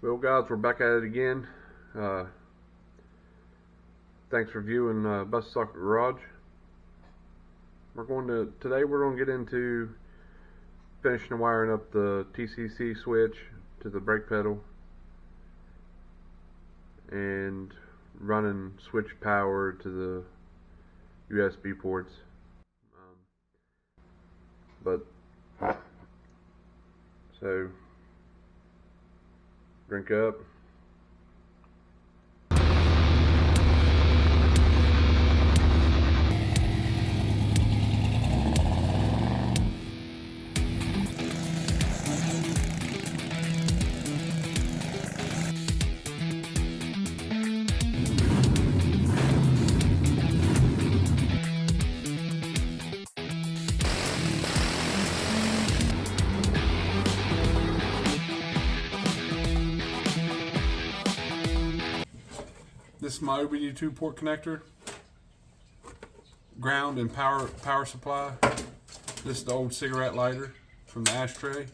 Well, guys, we're back at it again. Thanks for viewing Bus Socket Garage. Today we're going to get into finishing and wiring up the TCC switch to the brake pedal and running switch power to the USB ports. So drink up. This is my OBD2 port connector, ground and power supply. This is the old cigarette lighter from the ashtray.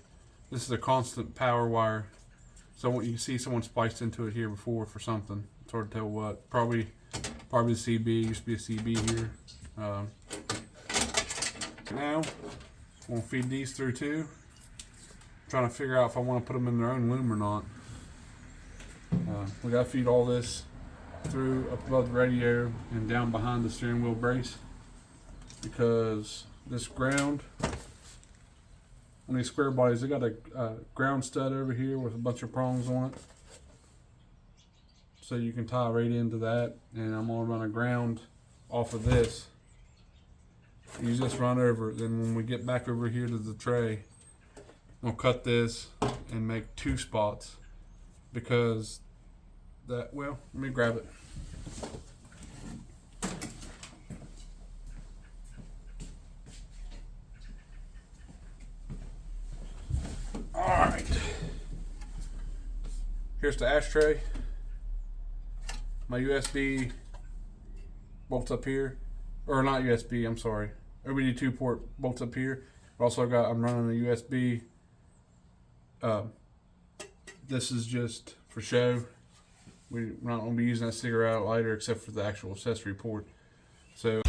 This is a constant power wire. So you can see someone spliced into it here before for something. It's hard to tell what. Probably the CB. Used to be a CB here. Now I'm gonna feed these through too. I'm trying to figure out if I want to put them in their own loom or not. We gotta feed all this through up above the radio and down behind the steering wheel brace, because this ground on these square bodies, they got a ground stud over here with a bunch of prongs on it, so you can tie right into that. And I'm gonna run a ground off of this. You just run over it. Then when we get back over here to the tray, I'll cut this and make 2 spots, because let me grab it. All right. Here's the ashtray. My USB bolts up here, or not USB, I'm sorry. OBD2 port bolts up here. I'm running a USB. This is just for show. We're not going to be using that cigarette lighter except for the actual accessory port. So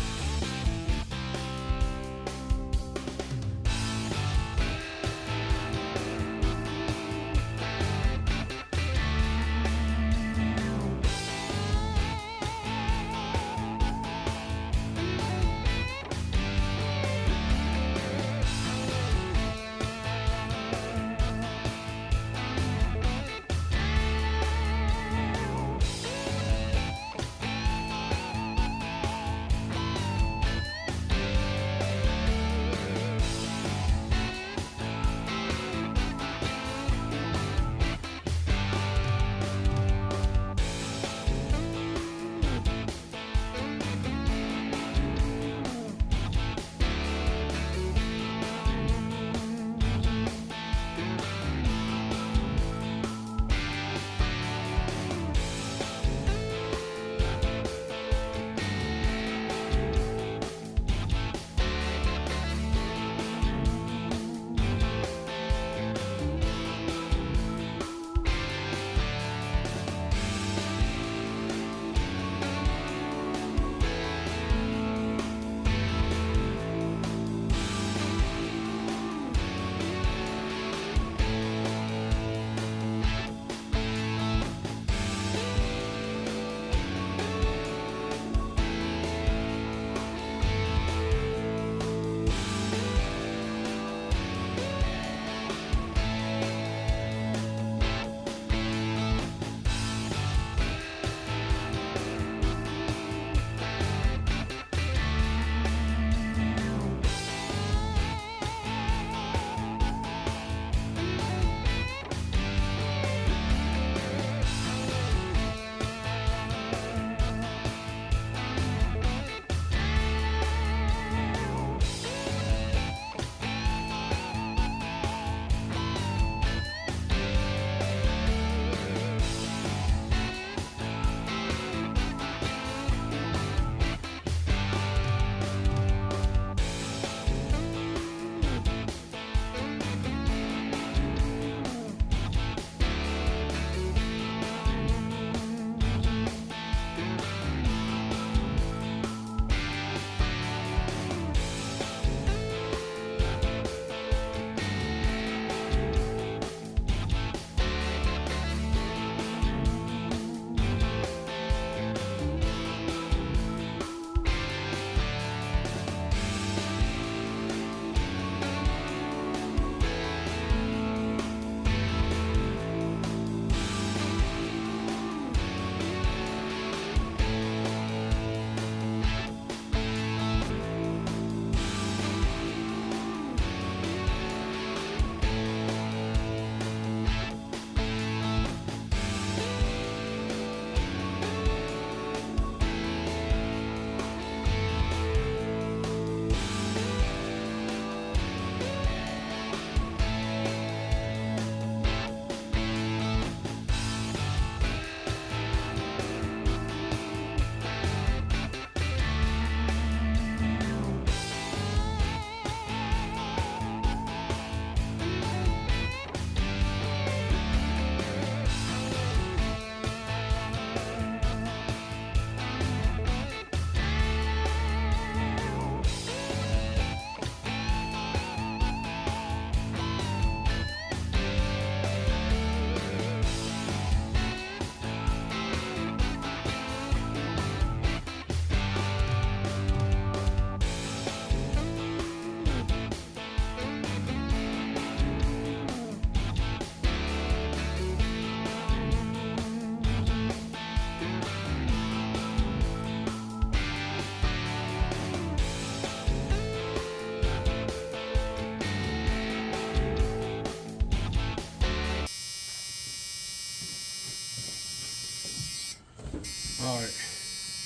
Alright.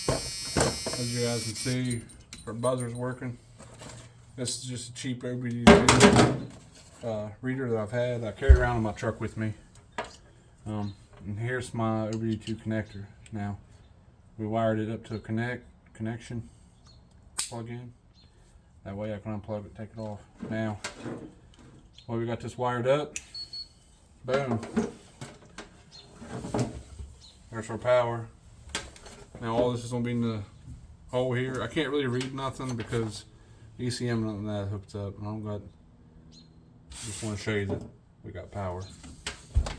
As you guys can see, our buzzer's working. This is just a cheap OBD2 reader that I've had. I carry around in my truck with me. And here's my OBD2 connector. Now, we wired it up to a connection plug-in. That way I can unplug it, take it off. Now, well, we got this wired up. Boom. There's our power. Now all this is gonna be in the hole here. I can't really read nothing because ECM nothing that hooked up. I don't got. Just want to show you that we got power. I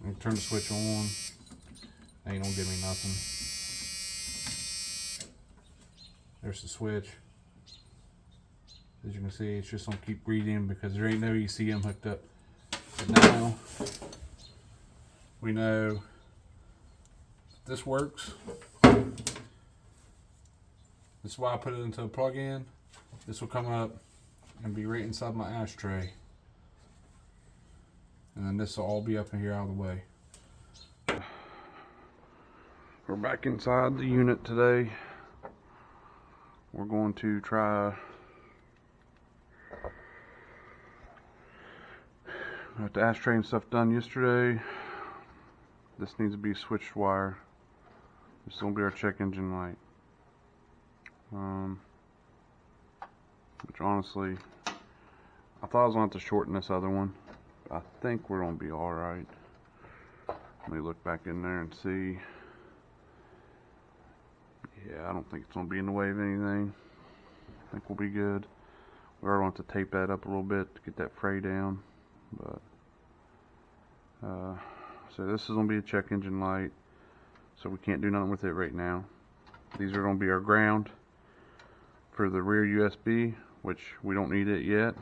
can turn the switch on. Ain't gonna give me nothing. There's the switch. As you can see, it's just gonna keep reading because there ain't no ECM hooked up. But now we know this works. This is why I put it into a plug-in. This will come up and be right inside my ashtray. And then this will all be up in here out of the way. We're back inside the unit today. We're going to try. Got the ashtray and stuff done yesterday. This needs to be switched wire. This is going to be our check engine light. Which honestly, I thought I was going to have to shorten this other one. I think we're going to be alright. Let me look back in there and see. Yeah, I don't think it's going to be in the way of anything. I think we'll be good. We're going to have to tape that up a little bit to get that fray down. But so this is going to be a check engine light. So we can't do nothing with it right now. These are going to be our ground for the rear USB, which we don't need it yet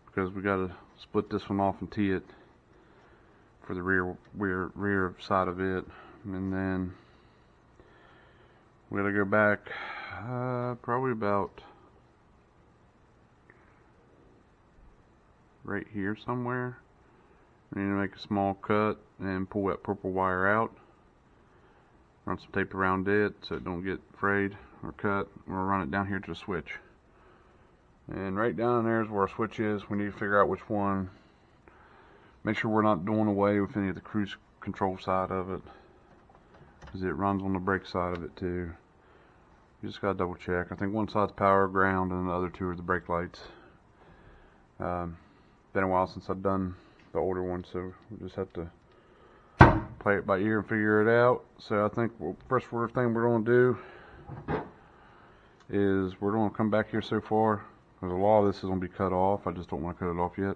because we got to split this one off and tee it for the rear side of it, and then we got to go back probably about right here somewhere. We need to make a small cut and pull that purple wire out. Run some tape around it so it don't get frayed or cut. We'll run it down here to the switch. And right down there is where our switch is. We need to figure out which one. Make sure we're not doing away with any of the cruise control side of it, because it runs on the brake side of it too. You just gotta double check. I think one side's power, ground, and the other two are the brake lights. Been a while since I've done the older one, so we just have to play it by ear and figure it out. So I think first thing we're going to do is we're going to come back here so far, because a lot of this is going to be cut off. I just don't want to cut it off yet.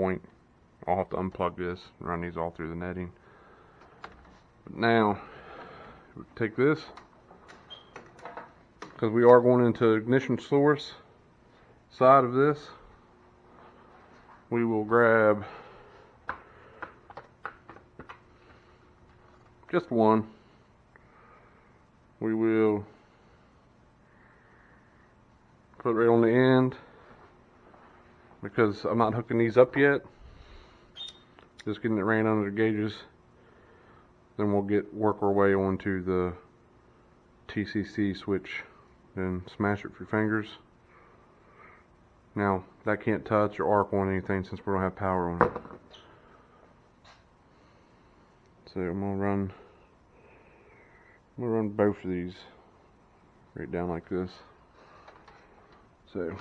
point. I'll have to unplug this and run these all through the netting. But now, take this, because we are going into ignition source side of this. We will grab just one. We will put it right on the end, because I'm not hooking these up yet. Just getting it ran under the gauges. Then we'll work our way onto the TCC switch and smash it with your fingers. Now that can't touch or arc on anything since we don't have power on it. So I'm gonna run both of these right down like this. So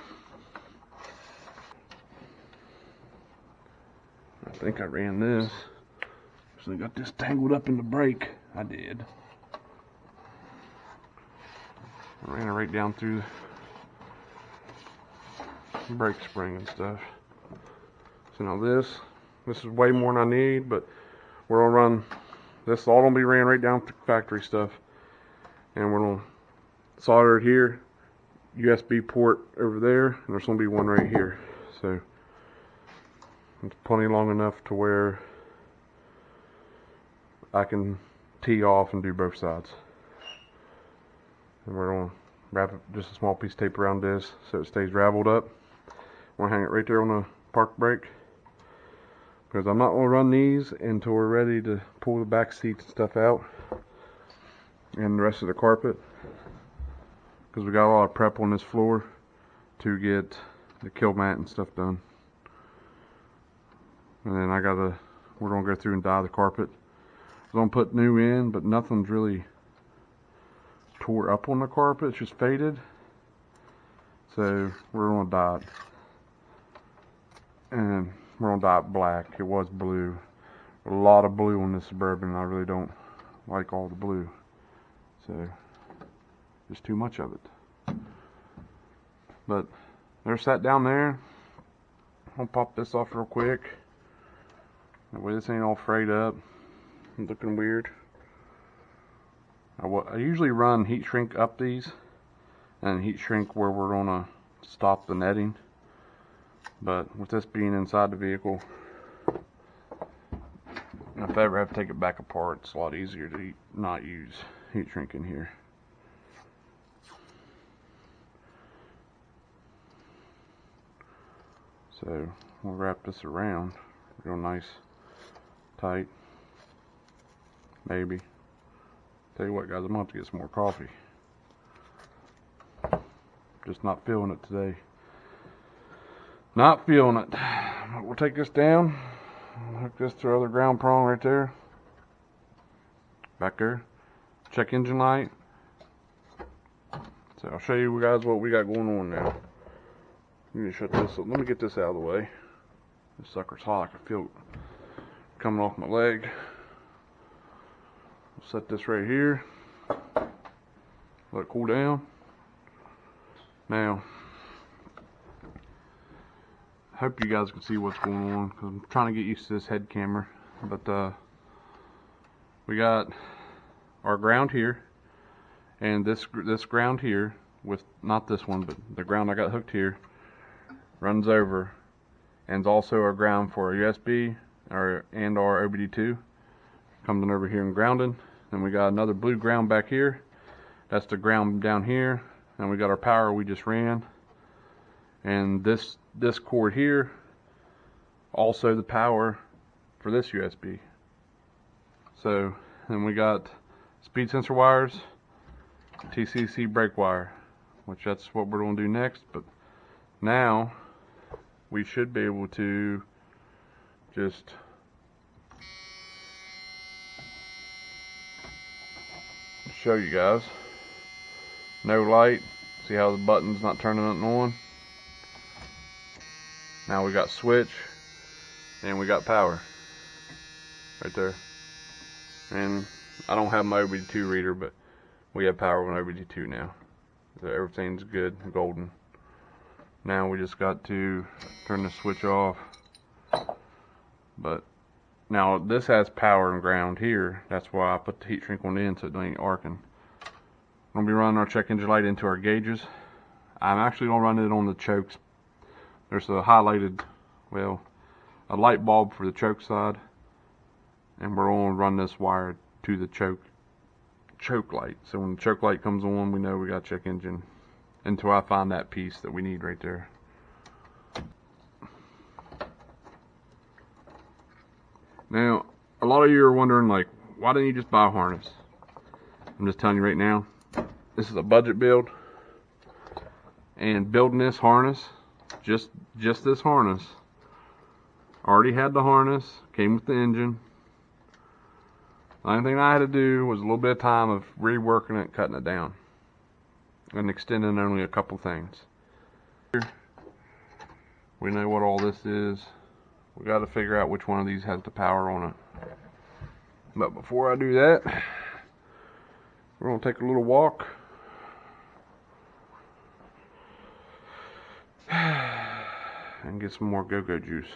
I think I ran this. So I got this tangled up in the brake. I did. I ran it right down through the brake spring and stuff. So now this is way more than I need, but we're gonna run this. All gonna be ran right down to factory stuff, and we're gonna solder it here. USB port over there, and there's gonna be one right here. So it's plenty long enough to where I can tee off and do both sides. And we're gonna wrap just a small piece of tape around this so it stays raveled up. We're gonna hang it right there on the park brake, because I'm not gonna run these until we're ready to pull the back seats and stuff out and the rest of the carpet, because we got a lot of prep on this floor to get the kill mat and stuff done. And then we're gonna go through and dye the carpet. I'm gonna put new in, but nothing's really tore up on the carpet. It's just faded. So we're gonna dye it, and we're gonna dye it black. It was blue. A lot of blue on this Suburban. I really don't like all the blue. So there's too much of it. But there's that down there. I'll pop this off real quick. That way this ain't all frayed up and looking weird. I usually run heat shrink up these and heat shrink where we're gonna stop the netting. But with this being inside the vehicle, if I ever have to take it back apart, it's a lot easier to not use heat shrink in here. So we'll wrap this around real nice, tight. Maybe. Tell you what, guys, I'm gonna have to get some more coffee. Just not feeling it today. Not feeling it. We'll take this down. Hook this to our other ground prong right there. Back there. Check engine light. So I'll show you guys what we got going on now. Let me shut this up. Let me get this out of the way. This sucker's hot. I can feel it coming off my leg. We'll set this right here. Let it cool down. Now, I hope you guys can see what's going on, because I'm trying to get used to this head camera. But we got our ground here, and this ground here, with not this one, but the ground I got hooked here, runs over, and is also our ground for our USB and our OBD2. Coming over here and grounded. Then we got another blue ground back here. That's the ground down here. And we got our power we just ran. And this cord here, also the power for this USB. So then we got speed sensor wires, TCC brake wire, which that's what we're going to do next. But now we should be able to just show you guys. No light. See how the button's not turning nothing on? Now we got switch and we got power right there. And I don't have my OBD2 reader, but we have power on OBD2 now. So everything's good and golden. Now we just got to turn the switch off But now this has power and ground here. That's why I put the heat shrink on the end so it ain't arcing. We're gonna be running our check engine light into our gauges. I'm actually gonna run it on the chokes. There's a highlighted, well, a light bulb for the choke side, and we're gonna run this wire to the choke light. So when the choke light comes on, we know we got check engine until I find that piece that we need right there. Now, a lot of you are wondering, like, why didn't you just buy a harness? I'm just telling you right now, this is a budget build, and building this harness, just this harness, already had the harness, came with the engine. The only thing I had to do was a little bit of time of reworking it, cutting it down, and extending only a couple things. We know what all this is. We got to figure out which one of these has the power on it. But before I do that, we're going to take a little walk. And get some more go-go juice.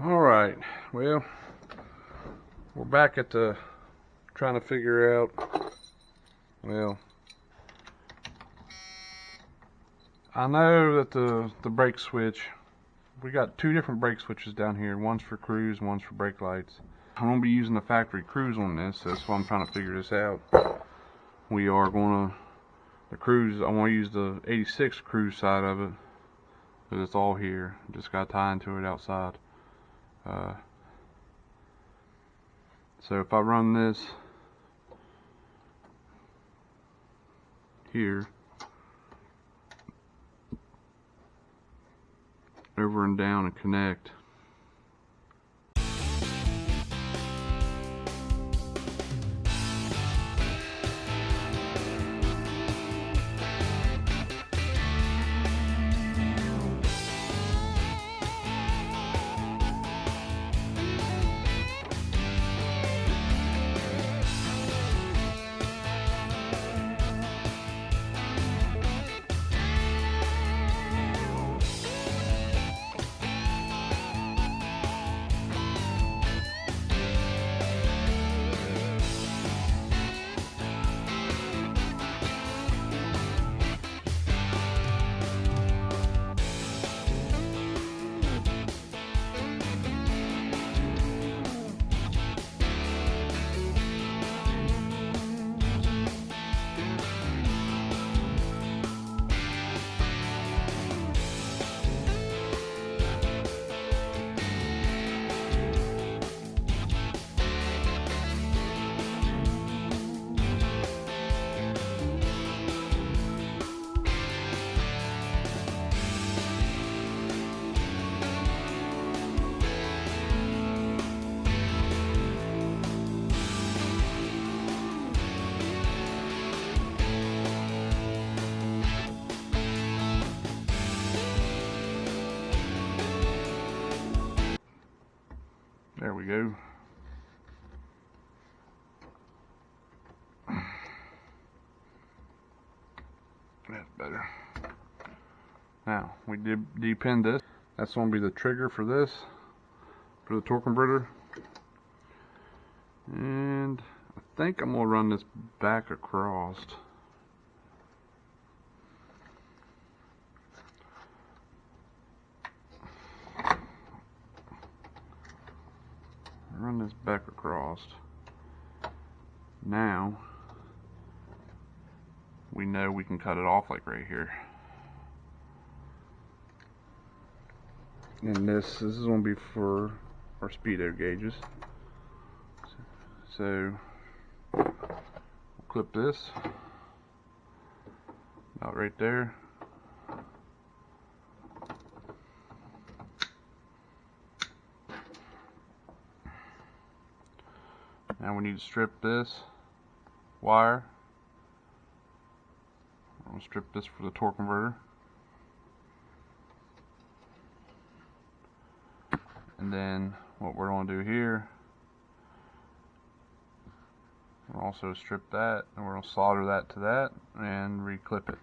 Alright, well, we're back at the trying to figure out, well, I know that the brake switch we got two different brake switches down here. One's for cruise, one's for brake lights. I'm gonna be using the factory cruise on this, so that's why I'm trying to figure this out. We are gonna, the cruise, I wanna use the 86 cruise side of it, because it's all here. Just gotta tie into it outside. So if I run this here, over and down and connect, there we go. That's better. Now, we depin this. That's going to be the trigger for this, for the torque converter. And I think I'm going to run this back across. Run this back across. Now we know we can cut it off like right here. And this is going to be for our speedo gauges. So we'll clip this about right there. Now we need to strip this wire. I'm going to strip this for the torque converter. And then what we're going to do here, we'll also strip that, and we're going to solder that to that and reclip it.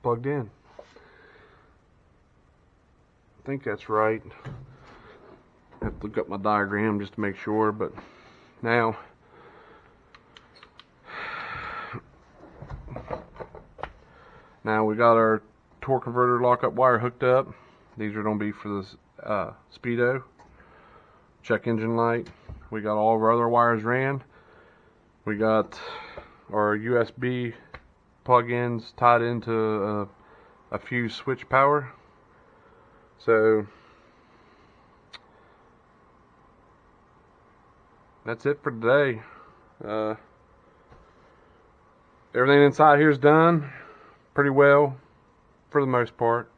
plugged in. I think that's right. I have to look up my diagram just to make sure, but now we got our torque converter lockup wire hooked up. These are going to be for the speedo, check engine light. We got all of our other wires ran. We got our USB plug-ins tied into a fuse switch power. So that's it for today. Everything inside here is done pretty well for the most part.